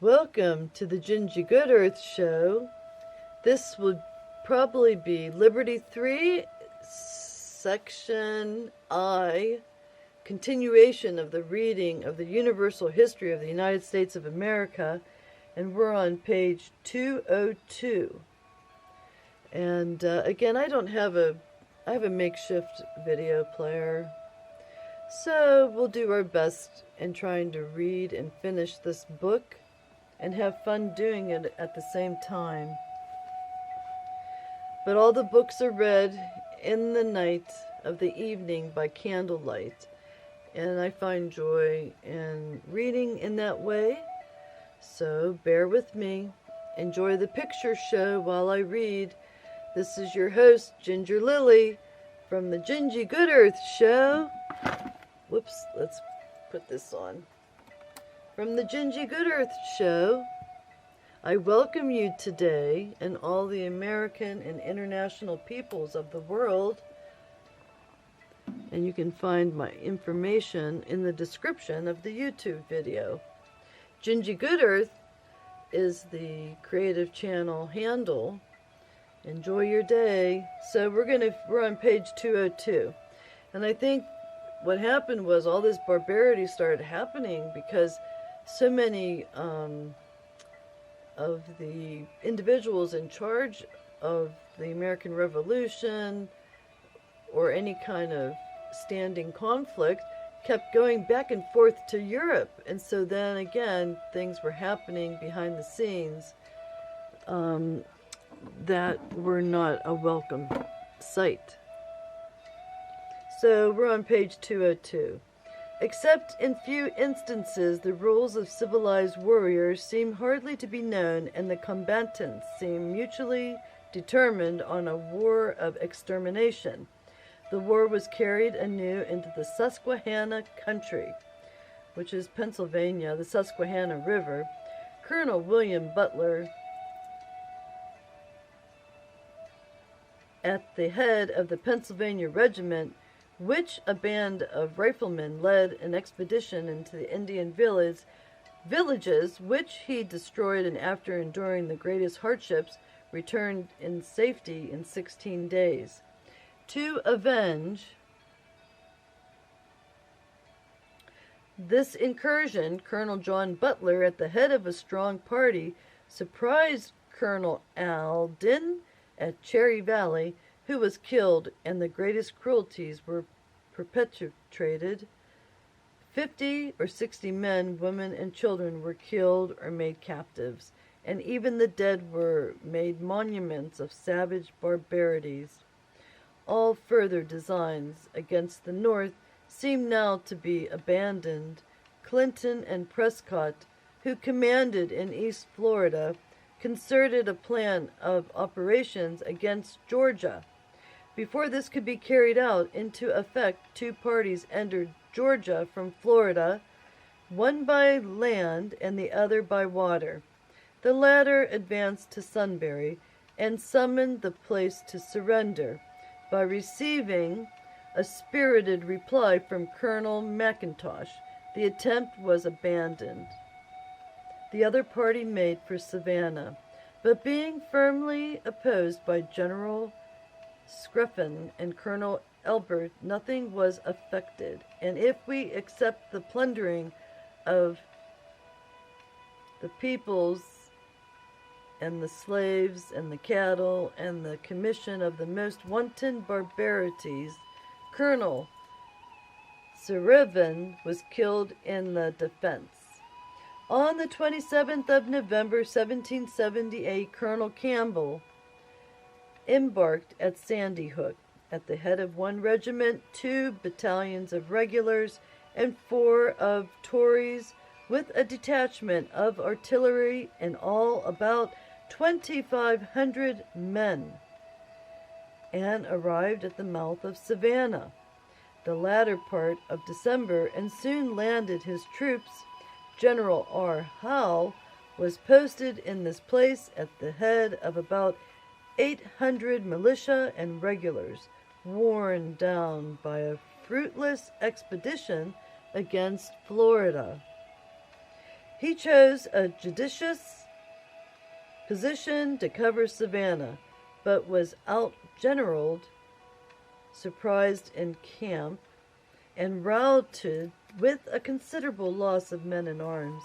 Welcome to the GinGee GoodEarth show. This will probably be Liberty 3, Section I, continuation of the reading of the Universal History of the United States of America, and we're on page 202. And again, I have a makeshift video player, so we'll do our best in trying to read and finish this book and have fun doing it at the same time. But all the books are read in the night of the evening by candlelight, and I find joy in reading in that way, so bear with me. Enjoy the picture show while I read. This is your host, Ginger Lily, from the GinGee GoodEarth show. Whoops, let's put this on. From the GinGee GoodEarth show, I welcome you today and all the American and international peoples of the world. And you can find my information in the description of the YouTube video. GinGee GoodEarth is the creative channel handle. Enjoy your day. So we're on page 202. And I think what happened was all this barbarity started happening because so many of the individuals in charge of the American Revolution or any kind of standing conflict kept going back and forth to Europe. And so then again, things were happening behind the scenes that were not a welcome sight. So we're on page 202. Except in few instances, the roles of civilized warriors seem hardly to be known, and the combatants seem mutually determined on a war of extermination. The war was carried anew into the Susquehanna country, which is Pennsylvania, the Susquehanna River. Colonel William Butler, at the head of the Pennsylvania Regiment, which a band of riflemen led an expedition into the Indian villages, which he destroyed, and after enduring the greatest hardships, returned in safety in 16 days. To avenge this incursion, Colonel John Butler, at the head of a strong party, surprised Colonel Alden at Cherry Valley, who was killed, and the greatest cruelties were perpetrated. 50 or 60 men, women, and children were killed or made captives, and even the dead were made monuments of savage barbarities. All further designs against the North seemed now to be abandoned. Clinton and Prescott, who commanded in East Florida, concerted a plan of operations against Georgia. Before this could be carried out into effect, two parties entered Georgia from Florida, one by land and the other by water. The latter advanced to Sunbury and summoned the place to surrender by receiving a spirited reply from Colonel McIntosh. The attempt was abandoned. The other party made for Savannah, but being firmly opposed by General Scruffin and Colonel Elbert, nothing was effected. And if we accept the plundering of the peoples and the slaves and the cattle and the commission of the most wanton barbarities, Colonel Serevin was killed in the defense. On the 27th of November, 1778, Colonel Campbell embarked at Sandy Hook at the head of one regiment, 2 battalions of regulars, and 4 of Tories, with a detachment of artillery, and all about 2,500 men, and arrived at the mouth of Savannah the latter part of December, and soon landed his troops. General R. Howe was posted in this place at the head of about 800 militia and regulars, worn down by a fruitless expedition against Florida. He chose a judicious position to cover Savannah, but was outgeneraled, surprised in camp, and routed with a considerable loss of men and arms.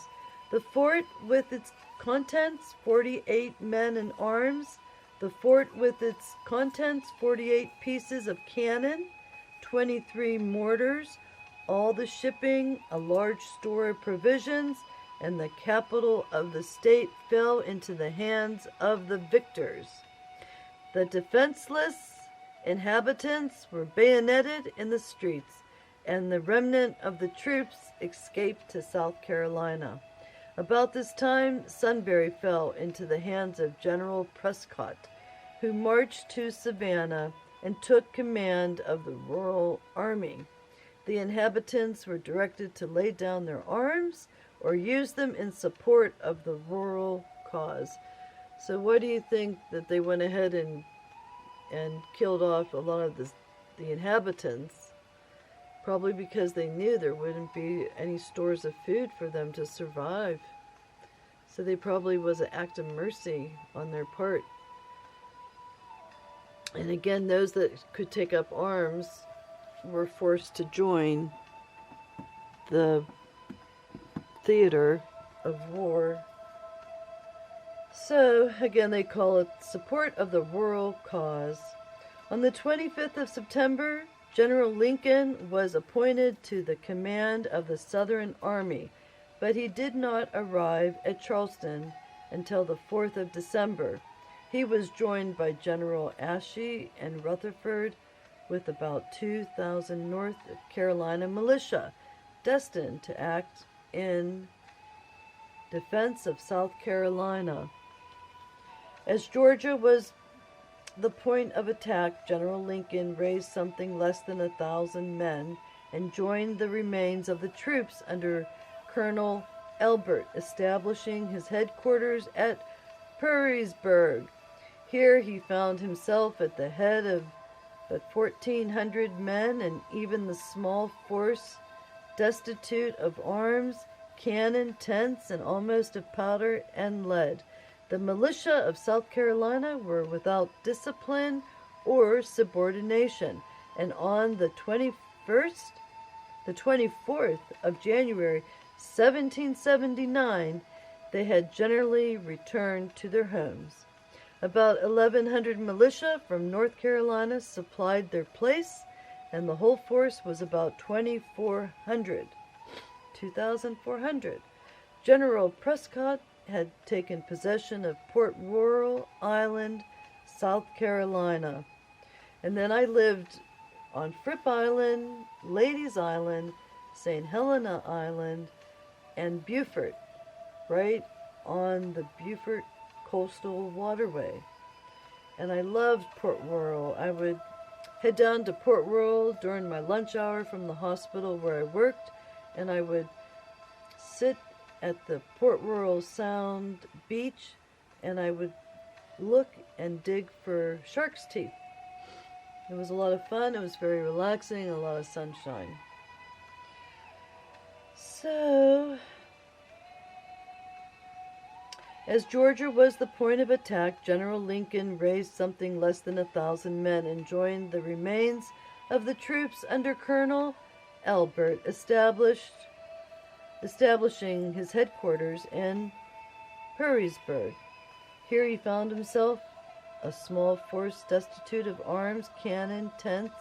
The fort with its contents, 48 men and arms. The fort with its contents, 48 pieces of cannon, 23 mortars, all the shipping, a large store of provisions, and the capital of the state fell into the hands of the victors. The defenseless inhabitants were bayoneted in the streets, and the remnant of the troops escaped to South Carolina. About this time, Sunbury fell into the hands of General Prescott, who marched to Savannah and took command of the Royal Army. The inhabitants were directed to lay down their arms or use them in support of the rural cause. So what do you think that they went ahead and killed off a lot of the inhabitants? Probably because they knew there wouldn't be any stores of food for them to survive. So they probably was an act of mercy on their part. And again, those that could take up arms were forced to join the theater of war. So, again, they call it support of the rural cause. On the 25th of September, General Lincoln was appointed to the command of the Southern Army, but he did not arrive at Charleston until the 4th of December. He was joined by General Ashey and Rutherford with about 2,000 North Carolina militia, destined to act in defense of South Carolina. As Georgia was the point of attack, General Lincoln raised something less than 1,000 men and joined the remains of the troops under Colonel Elbert, establishing his headquarters at Petersburg. Here he found himself at the head of but 1,400 men, and even the small force, destitute of arms, cannon, tents, and almost of powder and lead. The militia of South Carolina were without discipline or subordination, and on the 24th of January, 1779, they had generally returned to their homes. About 1,100 militia from North Carolina supplied their place, and the whole force was about 2,400. General Prescott had taken possession of Port Royal Island, South Carolina. And then I lived on Fripp Island, Ladies Island, St. Helena Island, and Beaufort, right on the Beaufort Coastal Waterway. And I loved Port Royal. I would head down to Port Royal during my lunch hour from the hospital where I worked, and I would sit at the Port Royal Sound beach, and I would look and dig for shark's teeth. It was a lot of fun. It was very relaxing, a lot of sunshine. So, as Georgia was the point of attack, General Lincoln raised something less than 1,000 men and joined the remains of the troops under Colonel Elbert, establishing his headquarters in Petersburg. Here he found himself a small force destitute of arms, cannon, tents,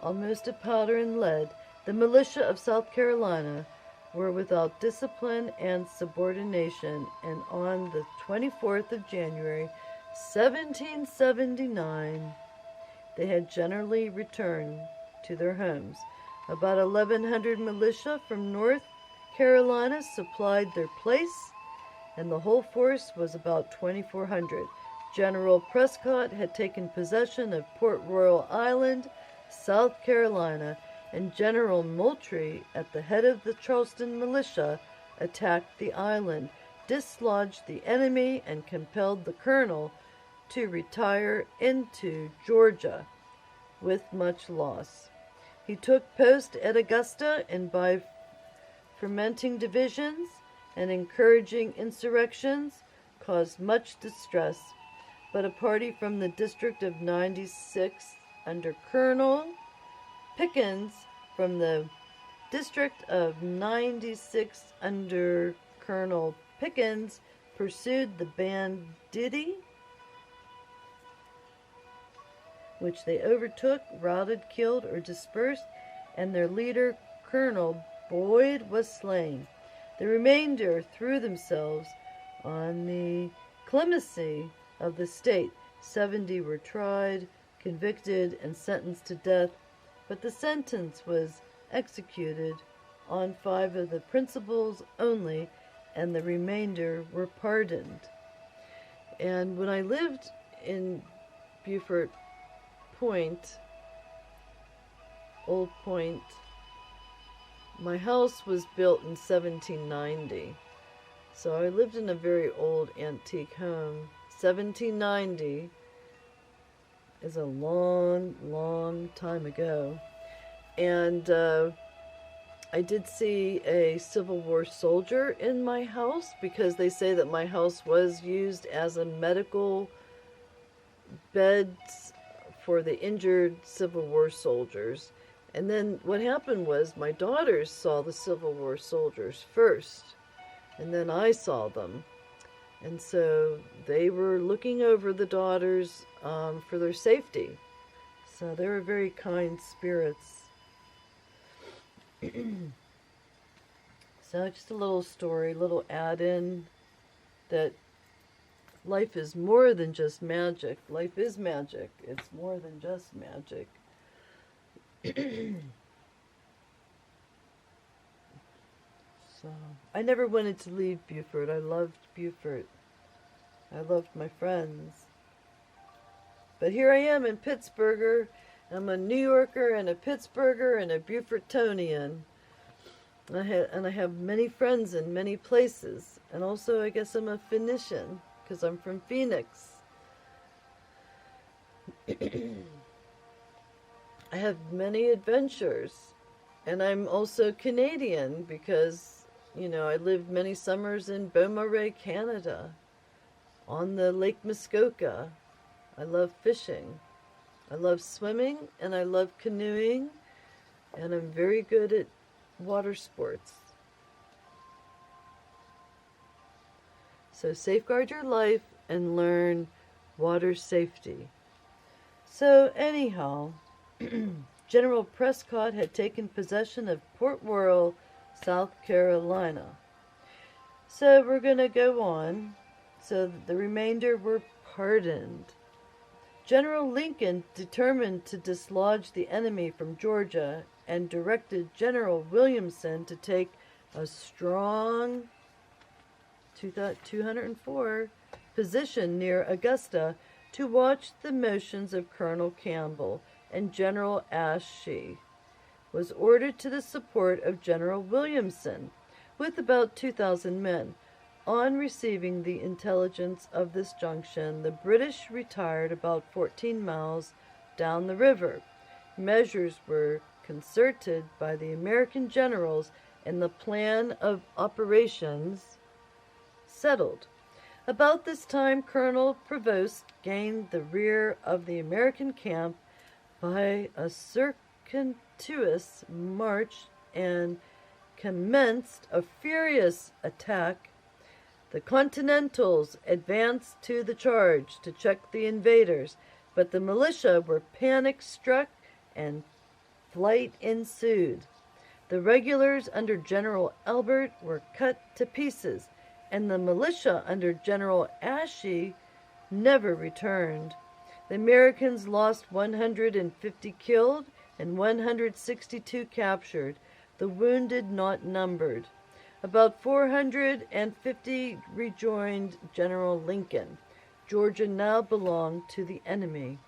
almost of powder and lead. The militia of South Carolina were without discipline and subordination, and on the 24th of January, 1779, they had generally returned to their homes. About 1,100 militia from North Carolina supplied their place, and the whole force was about 2,400. General Prescott had taken possession of Port Royal Island, South Carolina, and General Moultrie, at the head of the Charleston militia, attacked the island, dislodged the enemy, and compelled the colonel to retire into Georgia with much loss. He took post at Augusta, and by fermenting divisions, and encouraging insurrections caused much distress. But a party from the District of 96 under Colonel Pickens from the District of 96 under Colonel Pickens pursued the banditti, which they overtook, routed, killed, or dispersed, and their leader, Colonel Boyd, was slain. The remainder threw themselves on the clemency of the state. 70 were tried, convicted, and sentenced to death, but the sentence was executed on 5 of the principals only, and the remainder were pardoned. And when I lived in Beaufort Point, Old Point, my house was built in 1790. So I lived in a very old antique home. 1790 is a long, long time ago. And I did see a Civil War soldier in my house because they say that my house was used as a medical bed for the injured Civil War soldiers. And then what happened was my daughters saw the Civil War soldiers first, and then I saw them. And so they were looking over the daughters for their safety. So they were very kind spirits. So just a little story, little add-in that life is more than just magic. Life is magic. It's more than just magic. So I never wanted to leave Beaufort. I loved Beaufort. I loved my friends. But here I am in Pittsburgher. I'm a New Yorker and a Pittsburgher and a Beaufortonian. And I have many friends in many places. And also I guess I'm a Phoenician because I'm from Phoenix. I have many adventures. And I'm also Canadian because, you know, I lived many summers in Beaumarais, Canada, on the Lake Muskoka. I love fishing. I love swimming and I love canoeing. And I'm very good at water sports. So safeguard your life and learn water safety. So anyhow, General Prescott had taken possession of Port Royal, South Carolina. So we're going to go on. So the remainder were pardoned. General Lincoln determined to dislodge the enemy from Georgia and directed General Williamson to take a strong 204 position near Augusta to watch the motions of Colonel Campbell, and General Ashby was ordered to the support of General Williamson with about 2,000 men. On receiving the intelligence of this junction, the British retired about 14 miles down the river. Measures were concerted by the American generals and the plan of operations settled. About this time, Colonel Prevost gained the rear of the American camp by a circuitous march and commenced a furious attack. The Continentals advanced to the charge to check the invaders, but the militia were panic-struck and flight ensued. The regulars under General Albert were cut to pieces, and the militia under General Ashby never returned. The Americans lost 150 killed and 162 captured, the wounded not numbered. About 450 rejoined General Lincoln. Georgia now belonged to the enemy,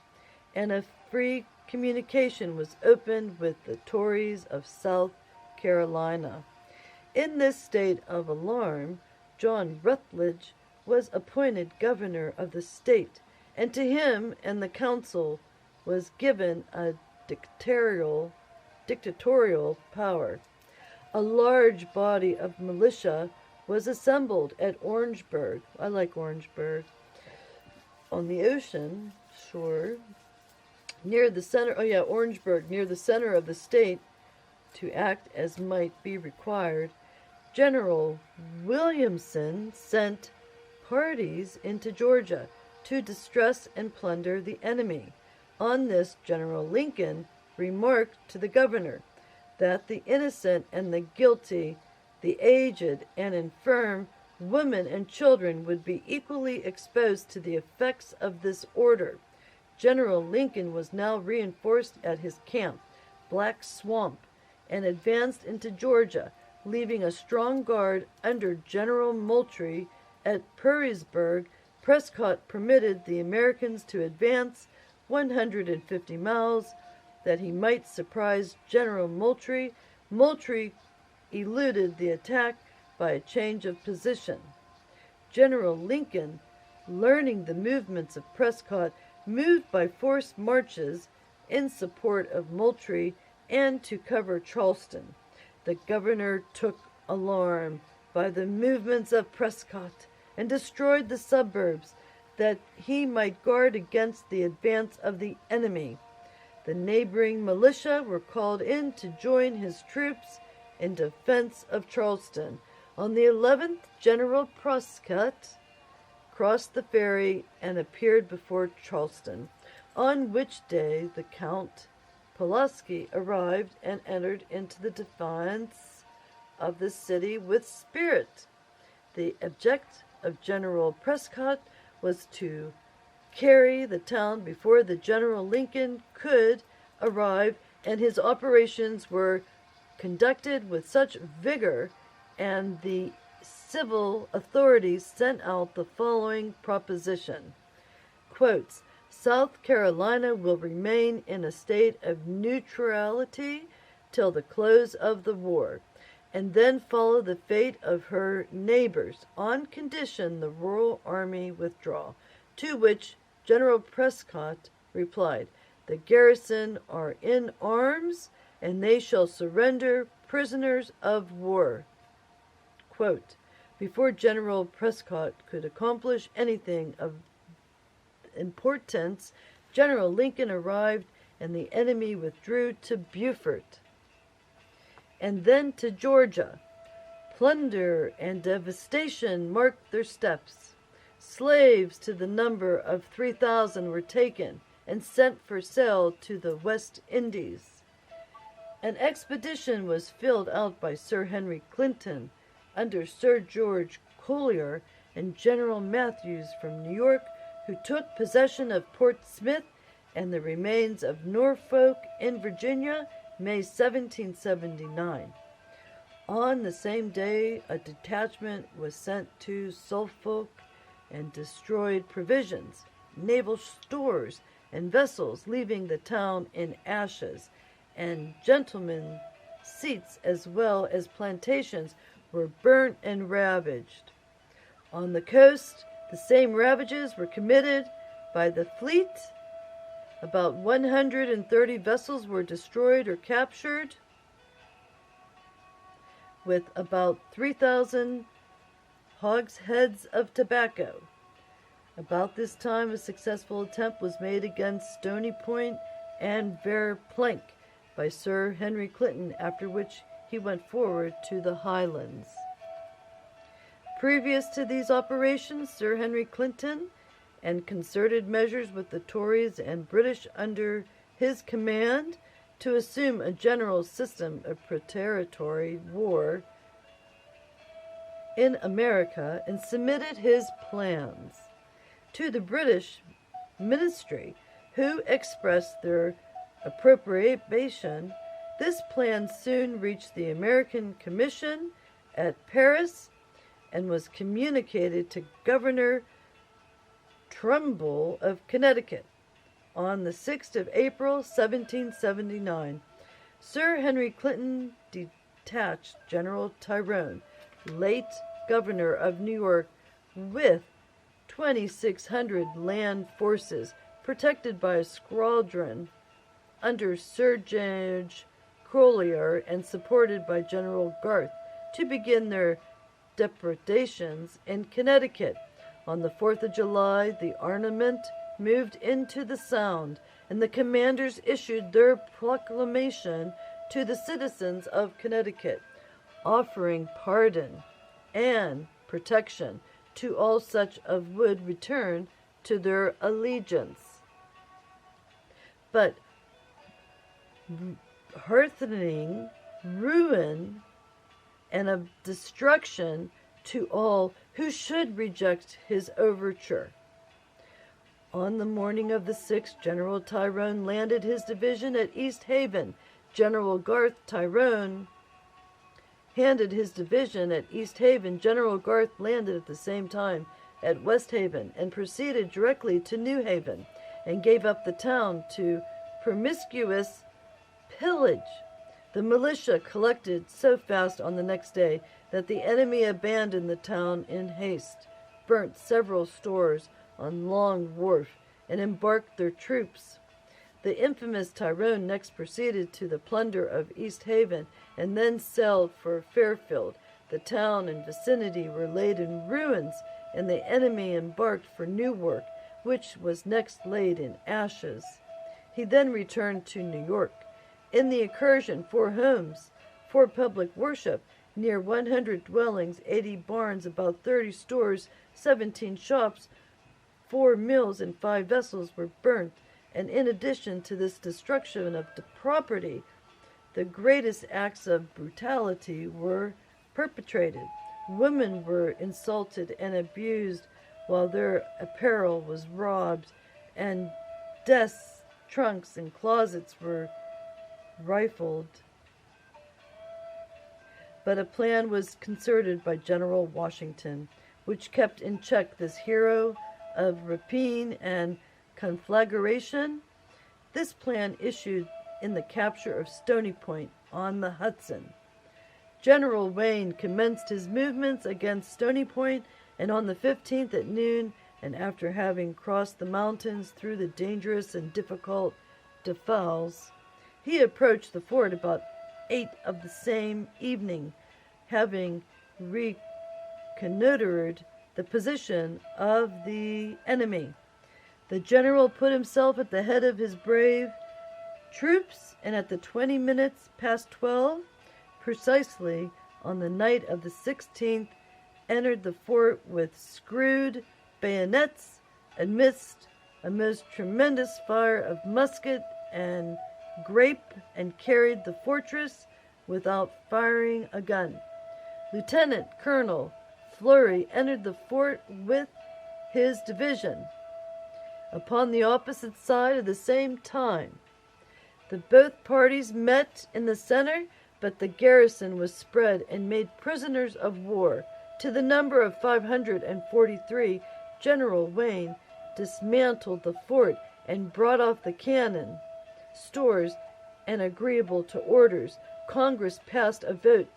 and a free communication was opened with the Tories of South Carolina. In this state of alarm, John Rutledge was appointed governor of the state, and to him and the council was given a dictatorial power. A large body of militia was assembled at Orangeburg. I like Orangeburg. On the ocean shore, near the center, Orangeburg, near the center of the state, to act as might be required. General Williamson sent parties into Georgia to distress and plunder the enemy. On this, General Lincoln remarked to the governor that the innocent and the guilty, the aged and infirm, women and children would be equally exposed to the effects of this order. General Lincoln was now reinforced at his camp, Black Swamp, and advanced into Georgia, leaving a strong guard under General Moultrie at Petersburg. Prescott permitted the Americans to advance 150 miles that he might surprise General Moultrie. Moultrie eluded the attack by a change of position. General Lincoln, learning the movements of Prescott, moved by forced marches in support of Moultrie and to cover Charleston. The governor took alarm by the movements of Prescott and destroyed the suburbs that he might guard against the advance of the enemy. The neighboring militia were called in to join his troops in defense of Charleston. On the 11th, General Prescott crossed the ferry and appeared before Charleston, on which day the Count Pulaski arrived and entered into the defense of the city with spirit. The object of General Prescott was to carry the town before the General Lincoln could arrive, and his operations were conducted with such vigor, and the civil authorities sent out the following proposition. Quotes, South Carolina will remain in a state of neutrality till the close of the war, and then follow the fate of her neighbors, on condition the Royal Army withdraw. To which General Prescott replied, the garrison are in arms, and they shall surrender prisoners of war. Quote, before General Prescott could accomplish anything of importance, General Lincoln arrived, and the enemy withdrew to Beaufort, and then to Georgia. Plunder and devastation marked their steps. Slaves to the number of 3,000 were taken and sent for sale to the West Indies. An expedition was filled out by Sir Henry Clinton under Sir George Collier and General Matthews from New York, who took possession of Port Smith and the remains of Norfolk in Virginia, May 1779. On the same day, a detachment was sent to Suffolk and destroyed provisions, naval stores, and vessels, leaving the town in ashes, and gentlemen's seats as well as plantations were burnt and ravaged. On the coast, the same ravages were committed by the fleet. About 130 vessels were destroyed or captured, with about 3,000 hogsheads of tobacco. About this time, a successful attempt was made against Stony Point and Verplanck by Sir Henry Clinton, after which he went forward to the Highlands. Previous to these operations, Sir Henry Clinton, and concerted measures with the Tories and British under his command to assume a general system of preparatory war in America, and submitted his plans to the British ministry, who expressed their approbation. This plan soon reached the American Commission at Paris and was communicated to Governor Trumbull of Connecticut on the 6th of April, 1779. Sir Henry Clinton detached General Tyrone, late governor of New York, with 2,600 land forces, protected by a squadron under Sir George Collier and supported by General Garth, to begin their depredations in Connecticut. On the 4th of July, the armament moved into the Sound, and the commanders issued their proclamation to the citizens of Connecticut, offering pardon and protection to all such as would return to their allegiance. But heartening ruin and of destruction to all who should reject his overture. On the morning of the 6th, General Tyrone landed his division at East Haven. General Garth Tyrone handed his division at East Haven. General Garth landed at the same time at West Haven and proceeded directly to New Haven and gave up the town to promiscuous pillage. The militia collected so fast on the next day that the enemy abandoned the town in haste, burnt several stores on Long Wharf, and embarked their troops. The infamous Tyrone next proceeded to the plunder of East Haven and then sailed for Fairfield. The town and vicinity were laid in ruins, and the enemy embarked for Newark, which was next laid in ashes. He then returned to New York. In the incursion, 4 homes, 4 public worship, near 100 dwellings, 80 barns, about 30 stores, 17 shops, 4 mills, and 5 vessels were burnt. And in addition to this destruction of the property, the greatest acts of brutality were perpetrated. Women were insulted and abused, while their apparel was robbed, and desks, trunks, and closets were rifled. But a plan was concerted by General Washington, which kept in check this hero of rapine and conflagration. This plan issued in the capture of Stony Point on the Hudson. General Wayne commenced his movements against Stony Point, and on the 15th at noon, and after having crossed the mountains through the dangerous and difficult defiles, he approached the fort about 8 of the same evening, having reconnoitered the position of the enemy. The general put himself at the head of his brave troops, and at the 20 minutes past 12, precisely on the night of the 16th, entered the fort with screwed bayonets amidst a most tremendous fire of musket and grape, and carried the fortress without firing a gun. Lieutenant Colonel Fleury entered the fort with his division. Upon the opposite side at the same time, both parties met in the center, but the garrison was spread and made prisoners of war. To the number of 543, General Wayne dismantled the fort and brought off the cannon, stores, and agreeable to orders, Congress passed a vote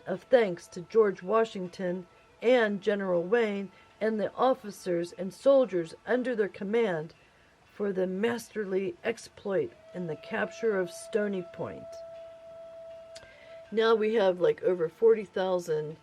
of thanks to George Washington and General Wayne and the officers and soldiers under their command for the masterly exploit in the capture of Stony Point. Now we have like over 40,000